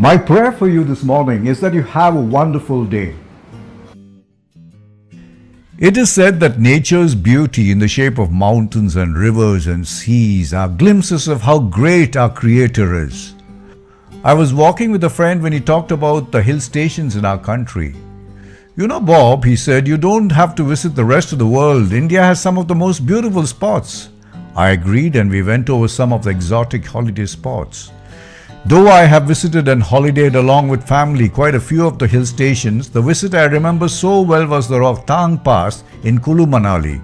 My prayer for you this morning is that you have a wonderful day. It is said that nature's beauty in the shape of mountains and rivers and seas are glimpses of how great our Creator is. I was walking with a friend when he talked about the hill stations in our country. You know, Bob, he said, you don't have to visit the rest of the world. India has some of the most beautiful spots. I agreed, and we went over some of the exotic holiday spots. Though I have visited and holidayed along with family quite a few of the hill stations, the visit I remember so well was the Rohtang Pass in Kulu Manali.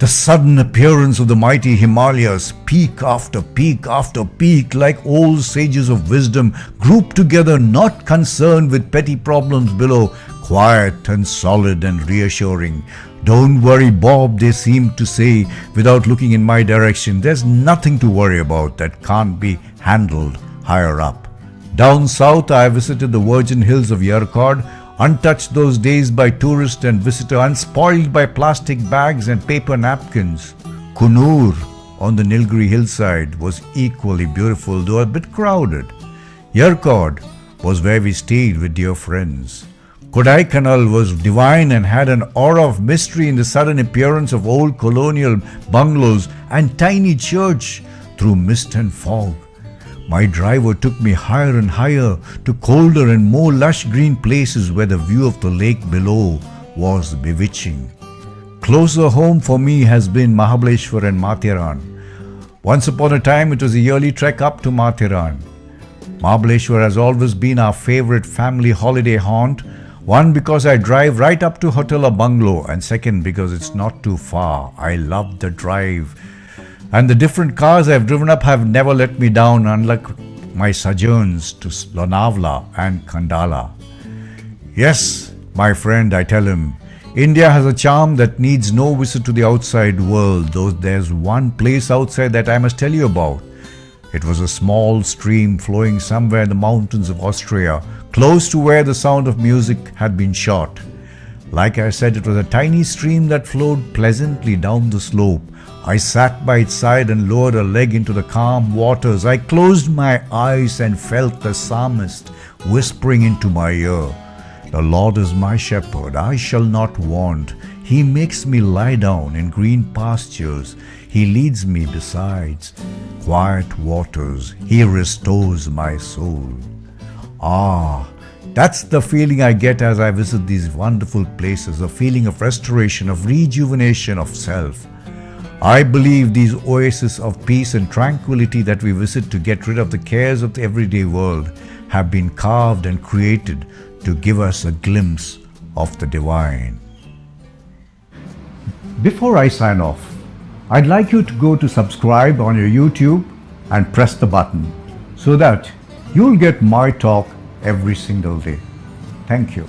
The sudden appearance of the mighty Himalayas, peak after peak after peak, like old sages of wisdom, grouped together, not concerned with petty problems below, quiet and solid and reassuring. Don't worry, Bob, they seemed to say without looking in my direction. There's nothing to worry about that can't be handled higher up. Down south, I visited the virgin hills of Yercaud, untouched those days by tourist and visitor, unspoiled by plastic bags and paper napkins. Kunur on the Nilgiri hillside was equally beautiful, though a bit crowded. Yercaud was where we stayed with dear friends. Kodaikanal was divine and had an aura of mystery in the sudden appearance of old colonial bungalows and tiny church through mist and fog. My driver took me higher and higher to colder and more lush green places where the view of the lake below was bewitching. Closer home for me has been Mahabaleshwar and Mathiran. Once upon a time, it was a yearly trek up to Mathiran. Mahabaleshwar has always been our favorite family holiday haunt. One, because I drive right up to hotel or bungalow, and second, because it's not too far. I love the drive. And the different cars I've driven up have never let me down, unlike my sojourns to Lonavala and Khandala. Yes, my friend, I tell him, India has a charm that needs no visit to the outside world, though there's one place outside that I must tell you about. It was a small stream flowing somewhere in the mountains of Austria, close to where the Sound of Music had been shot. Like I said, it was a tiny stream that flowed pleasantly down the slope. I sat by its side and lowered a leg into the calm waters. I closed my eyes and felt the psalmist whispering into my ear, "The Lord is my shepherd, I shall not want. He makes me lie down in green pastures. He leads me beside quiet waters. He restores my soul." That's the feeling I get as I visit these wonderful places, a feeling of restoration, of rejuvenation of self. I believe these oases of peace and tranquility that we visit to get rid of the cares of the everyday world have been carved and created to give us a glimpse of the divine. Before I sign off, I'd like you to go to subscribe on your YouTube and press the button so that you'll get my talk every single day. Thank you.